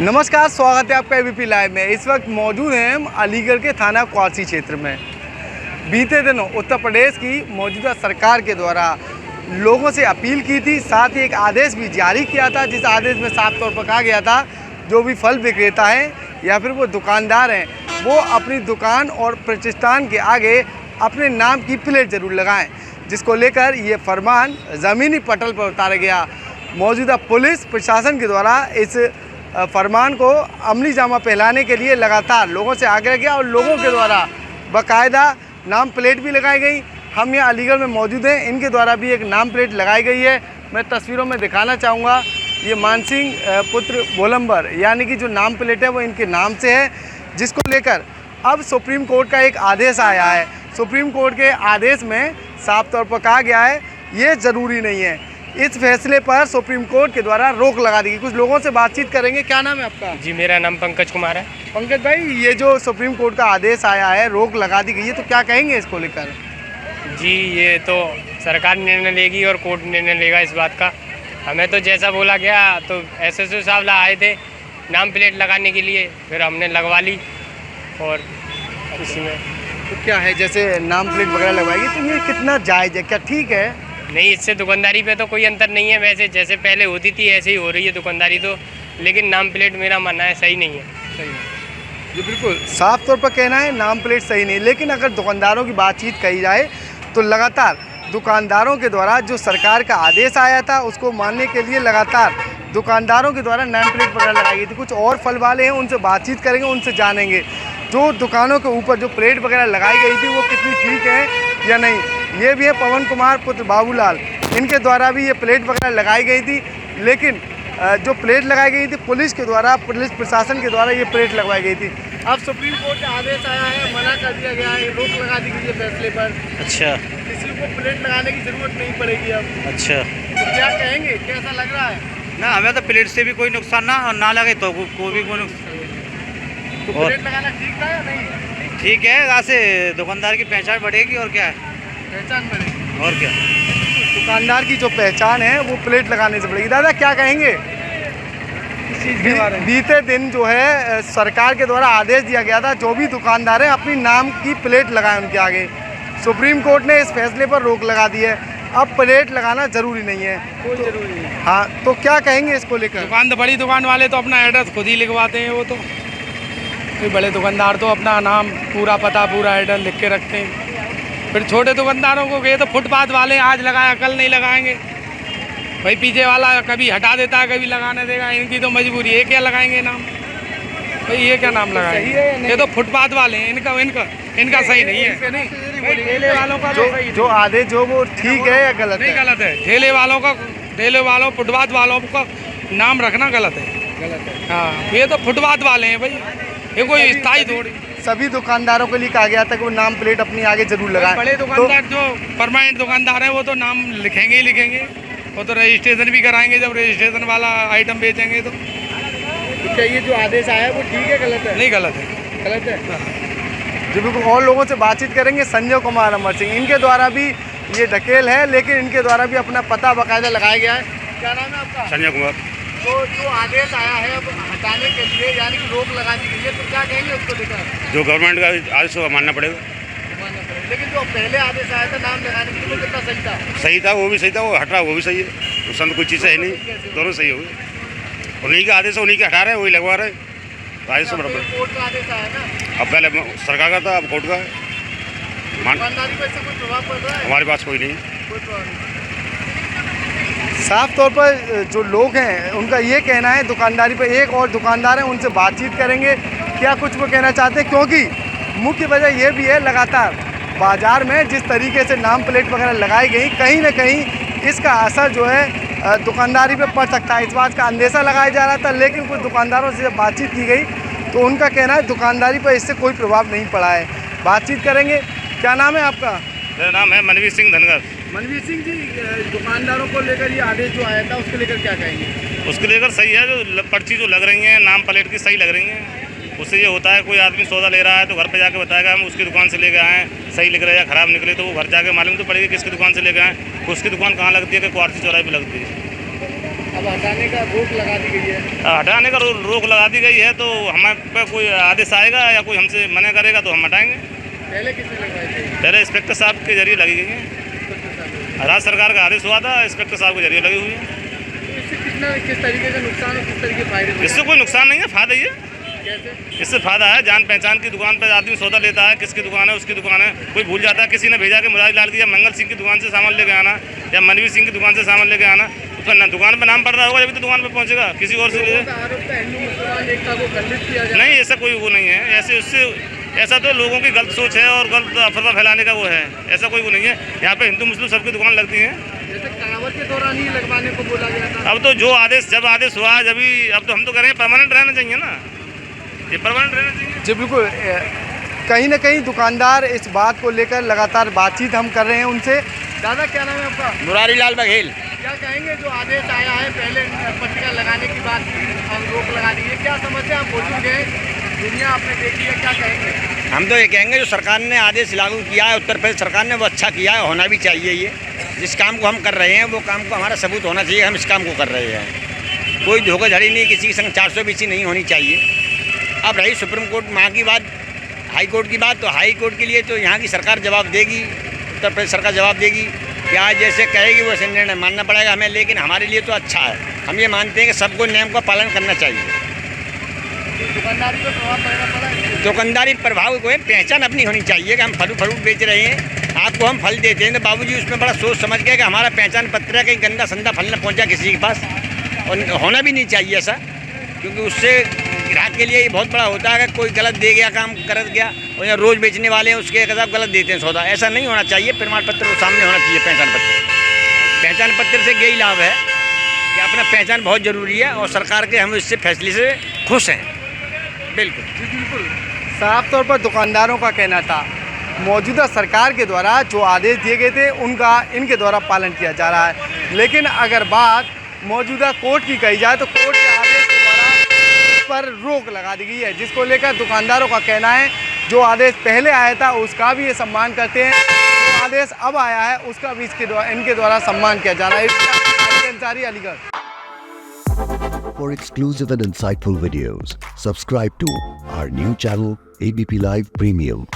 नमस्कार, स्वागत है आपका एबीपी लाइव में। इस वक्त मौजूद हैं हम अलीगढ़ के थाना क्वासी क्षेत्र में। बीते दिनों उत्तर प्रदेश की मौजूदा सरकार के द्वारा लोगों से अपील की थी, साथ ही एक आदेश भी जारी किया था, जिस आदेश में साफ तौर पर कहा गया था जो भी फल विक्रेता हैं या फिर वो दुकानदार हैं, वो अपनी दुकान और प्रतिष्ठान के आगे अपने नाम की प्लेट ज़रूर लगाएँ, जिसको लेकर ये फरमान ज़मीनी पटल पर उतारा गया। मौजूदा पुलिस प्रशासन के द्वारा इस फरमान को अमली जामा पहनाने के लिए लगातार लोगों से आग्रह किया और लोगों के द्वारा बाकायदा नाम प्लेट भी लगाई गई। हम यहाँ अलीगढ़ में मौजूद हैं, इनके द्वारा भी एक नाम प्लेट लगाई गई है। मैं तस्वीरों में दिखाना चाहूँगा, ये मानसिंह पुत्र बोलंबर यानी कि जो नाम प्लेट है वो इनके नाम से है, जिसको लेकर अब सुप्रीम कोर्ट का एक आदेश आया है। सुप्रीम कोर्ट के आदेश में साफ तौर पर कहा गया है ये ज़रूरी नहीं है। इस फैसले पर सुप्रीम कोर्ट के द्वारा रोक लगा दी गई। कुछ लोगों से बातचीत करेंगे। क्या नाम है आपका? जी, मेरा नाम पंकज कुमार है। पंकज भाई, ये जो सुप्रीम कोर्ट का आदेश आया है, रोक लगा दी गई है, तो क्या कहेंगे इसको लेकर? जी, ये तो सरकार निर्णय लेगी और कोर्ट निर्णय लेगा इस बात का। हमें तो जैसा बोला गया, तो एसएसओ साहब आए थे नाम प्लेट लगाने के लिए, फिर हमने लगवा ली। और इसी में तो क्या है, जैसे नाम प्लेट वगैरह लगवाएगी तो ये कितना जायज़ है, क्या ठीक है? नहीं, इससे दुकानदारी पे तो कोई अंतर नहीं है। वैसे जैसे पहले होती थी ऐसे ही हो रही है दुकानदारी तो, लेकिन नाम प्लेट मेरा मानना है सही नहीं है। सही है जी, बिल्कुल साफ तौर पर कहना है नाम प्लेट सही नहीं। लेकिन अगर दुकानदारों की बातचीत कही जाए तो लगातार दुकानदारों के द्वारा जो सरकार का आदेश आया था उसको मानने के लिए लगातार दुकानदारों के द्वारा नेम प्लेट वगैरह लगाई गई थी। कुछ और फल वाले हैं, उनसे बातचीत करेंगे, उनसे जानेंगे जो दुकानों के ऊपर जो प्लेट वगैरह लगाई गई थी वो कितनी ठीक है या नहीं। ये भी है पवन कुमार पुत्र बाबूलाल, इनके द्वारा भी ये प्लेट वगैरह लगाई गई थी, लेकिन जो प्लेट लगाई गई थी पुलिस के द्वारा, पुलिस प्रशासन के द्वारा ये प्लेट लगवाई गई थी। अब सुप्रीम कोर्ट का आदेश आया है, मना कर दिया गया है, रोक लगा दी गई है फैसले पर। अच्छा, किसी को प्लेट लगाने की जरूरत नहीं पड़ेगी अब। अच्छा, तो क्या कहेंगे, कैसा लग रहा है? ना हमें तो प्लेट से भी कोई नुकसान ना लगे तो कोई भी कोई नुकसान। तो प्लेट लगाना ठीक था या नहीं? ठीक है, यहाँ से दुकानदार की पहचान बढ़ेगी और क्या है, पहचान बढ़ेगी और क्या। दुकानदार की जो पहचान है वो प्लेट लगाने से बढ़ेगी। दादा क्या कहेंगे इस चीज़ के बारे में? बीते दिन जो है सरकार के द्वारा आदेश दिया गया था जो भी दुकानदार हैं अपनी नाम की प्लेट लगाएं उनके आगे। सुप्रीम कोर्ट ने इस फैसले पर रोक लगा दी है, अब प्लेट लगाना ज़रूरी नहीं है। कोई ज़रूरी नहीं। हाँ, तो क्या कहेंगे इसको लेकर? दुकान तो बड़ी दुकान वाले तो अपना एड्रेस खुद ही लिखवाते हैं। वो तो कोई बड़े दुकानदार तो अपना नाम, पूरा पता, पूरा एड्रेस लिख के रखते हैं। फिर छोटे दुकानदारों को ये तो फुटपाथ वाले आज लगाया कल नहीं लगाएंगे, भाई पीछे वाला कभी हटा देता है कभी लगाने देगा, इनकी तो मजबूरी है, क्या लगाएंगे नाम भाई, ये क्या नाम लगाएंगे? ये तो फुटपाथ वाले हैं, इनका सही नहीं है। ठेले वालों का जो आदेश जो वो ठीक है या गलत नहीं, है? गलत है। ठेले वालों फुटपाथ वालों का नाम रखना गलत है। हाँ, ये तो फुटपाथ वाले हैं भाई, ये कोई स्थायी थोड़ी। सभी दुकानदारों के लिए कहा गया था कि वो नाम प्लेट अपनी आगे जरूर लगाएं। बड़े दुकानदार जो परमानेंट दुकानदार हैं वो तो नाम लिखेंगे ही लिखेंगे, वो तो रजिस्ट्रेशन भी कराएंगे जब रजिस्ट्रेशन वाला आइटम बेचेंगे तो। क्या ये जो आदेश आया है वो ठीक है गलत है? नहीं, गलत है। गलत है जी, बिल्कुल। और लोगों से बातचीत करेंगे। संजय कुमार अमर सिंह, इनके द्वारा भी ये ढकेल है, लेकिन इनके द्वारा भी अपना पता बाकायदा लगाया गया है। क्या नाम है आपका? संजय कुमार। तो जो आदेश आया है अब हटाने के लिए यानी कि रोक लगा दी गई है, तो क्या कहेंगे उसको लेकर? जो गवर्नमेंट का आदेश होगा मानना पड़ेगा। लेकिन जो पहले आदेश आया था नाम लगाने के लिए वो कितना सही था? सही था, वो भी सही था, वो हट रहा वो भी सही है, उसमें तो कोई चीज़ है नहीं, दोनों सही हो गए। उन्हीं का आदेश उन्हीं के हटा रहे हैं, वही लगवा रहे हैं, आदेश से बराबर। कोर्ट का आदेश आया ना, अब पहले सरकार का था, अब कोर्ट का है। दुकानदारी पर इससे कोई प्रभाव पड़ रहा है? हमारे पास कोई नहीं। कोई प्रभाव नहीं। साफ तौर पर जो लोग हैं उनका ये कहना है, दुकानदारी पर एक और दुकानदार हैं, उनसे बातचीत करेंगे क्या कुछ वो कहना चाहते हैं, क्योंकि मुख्य वजह ये भी है लगातार बाज़ार में जिस तरीके से नाम प्लेट वगैरह लगाई गई, कहीं ना कहीं इसका असर जो है दुकानदारी पे पड़ सकता है, इस बात का अंदेशा लगाया जा रहा था। लेकिन कुछ दुकानदारों से जब बातचीत की गई तो उनका कहना है दुकानदारी पर इससे कोई प्रभाव नहीं पड़ा है। बातचीत करेंगे। क्या नाम है आपका? मेरा नाम है मनवीर सिंह धनगर। मनवीर सिंह जी, दुकानदारों को लेकर ये आदेश जो आया था उसको लेकर क्या कहेंगे? उसको लेकर सही है, जो पर्ची जो लग रही हैं नाम प्लेट की सही लग रही हैं। उससे ये होता है कोई आदमी सौदा ले रहा है तो घर पे जाके बताएगा हम उसकी दुकान से लेके आए हैं, सही लिख रहे हैं या ख़राब निकले तो वो घर जाके मालूम तो पड़ेगा किसकी दुकान से लेके आए, उसकी दुकान कहाँ लगती है कि क्वासी चौराहे पे लगती है। अब हटाने का रोक लगा दी गई है। हटाने का रोक लगा दी गई है, तो हमारे पे कोई आदेश आएगा या कोई हमसे मना करेगा तो हम हटाएंगे। पहले किसने लगवाई थी? पहले इंस्पेक्टर साहब के जरिए लगी गई है। राज्य सरकार का आदेश हुआ था, इंस्पेक्टर साहब के जरिए लगी हुई है। तो इससे किस तरीके का नुकसान और किस तरीके फायदे? इससे कोई नुकसान नहीं है, फायदा ही है। कैसे? इससे फायदा है, जान पहचान की दुकान पर आदमी सौदा लेता है, किसकी दुकान है उसकी दुकान है, कोई भूल जाता है, किसी ने भेजा के मुरारी लाल दिया मंगल सिंह की दुकान से सामान लेके आना या मनवीर सिंह की दुकान से सामान लेके आना, उसका ना दुकान पर नाम पड़ रहा होगा, जब तो दुकान पर पहुंचेगा किसी और से ले। हिंदू मुसलमान एकता को खंडित किया जाए? नहीं, ऐसा कोई वो नहीं है। ऐसे उससे ऐसा तो लोगों की गलत सोच है और गलत अफवाह फैलाने का वो है, ऐसा कोई वो नहीं है। यहाँ पे हिंदू मुस्लिम सबकी दुकान लगती है। जैसे कांवड़ के दौरान ही लगवाने को बोला गया था। अब तो जो आदेश जब आदेश हुआ जब ही, अब तो हम तो कह रहे हैं परमानेंट रहना चाहिए ना, ये परमानेंट रहना चाहिए। जी बिल्कुल, कहीं ना कहीं दुकानदार इस बात को लेकर लगातार बातचीत हम कर रहे हैं उनसे। दादा क्या नाम है आपका? मुरारी लाल बघेल। क्या कहेंगे जो आदेश आया है, पहले पट्टिका लगाने की बात रोक लगा दी है, क्या समस्या आप मौजूद है, दुनिया आपने देखी है, क्या कहेंगे? हम तो ये कहेंगे जो सरकार ने आदेश लागू किया है, उत्तर प्रदेश सरकार ने, वो अच्छा किया है, होना भी चाहिए। ये जिस काम को हम कर रहे हैं वो काम को हमारा सबूत होना चाहिए, हम इस काम को कर रहे हैं। कोई धोखाधड़ी नहीं, किसी के संग 420 नहीं होनी चाहिए। अब रही सुप्रीम कोर्ट वहाँ की बात, हाई कोर्ट की बात, तो हाई कोर्ट के लिए तो यहाँ की सरकार जवाब देगी, उत्तर प्रदेश सरकार जवाब देगी। क्या जैसे कहेगी वैसे निर्णय मानना पड़ेगा हमें, लेकिन हमारे लिए तो अच्छा है। हम ये मानते हैं कि सबको नियम का पालन करना चाहिए। दुकानदारी पर प्रभाव पड़ना पड़ा है? दुकानदारी प्रभाव को है, पहचान अपनी होनी चाहिए कि हम फल फ्रूट बेच रहे हैं, आपको हम फल देते हैं तो बाबूजी उसमें बड़ा सोच समझ के कि हमारा पहचान पत्र है, कहीं गंदा संदा फल न पहुंचा किसी के पास, और होना भी नहीं चाहिए ऐसा, क्योंकि उससे ग्राहक के लिए ये बहुत बड़ा होता है कि कोई गलत दे गया, काम कर गया, और यहाँ रोज़ बेचने वाले हैं उसके खिलाफ गलत देते हैं सौदा, ऐसा नहीं होना चाहिए। प्रमाण पत्र वो सामने होना चाहिए, पहचान पत्र से यही लाभ है कि अपना पहचान बहुत ज़रूरी है, और सरकार के हम इससे फैसले से खुश हैं। बिल्कुल जी बिल्कुल, साफ तौर पर दुकानदारों का कहना था मौजूदा सरकार के द्वारा जो आदेश दिए गए थे उनका इनके द्वारा पालन किया जा रहा है, लेकिन अगर बात मौजूदा कोर्ट की कही जाए तो कोर्ट के आदेश के द्वारा इस पर रोक लगा दी गई है, जिसको लेकर दुकानदारों का कहना है जो आदेश पहले आया था उसका भी ये सम्मान करते हैं, जो आदेश अब आया है उसका भी इनके द्वारा सम्मान किया जा रहा है। Ansari, Aligarh. For exclusive and insightful videos, subscribe to our new channel ABP Live Premium.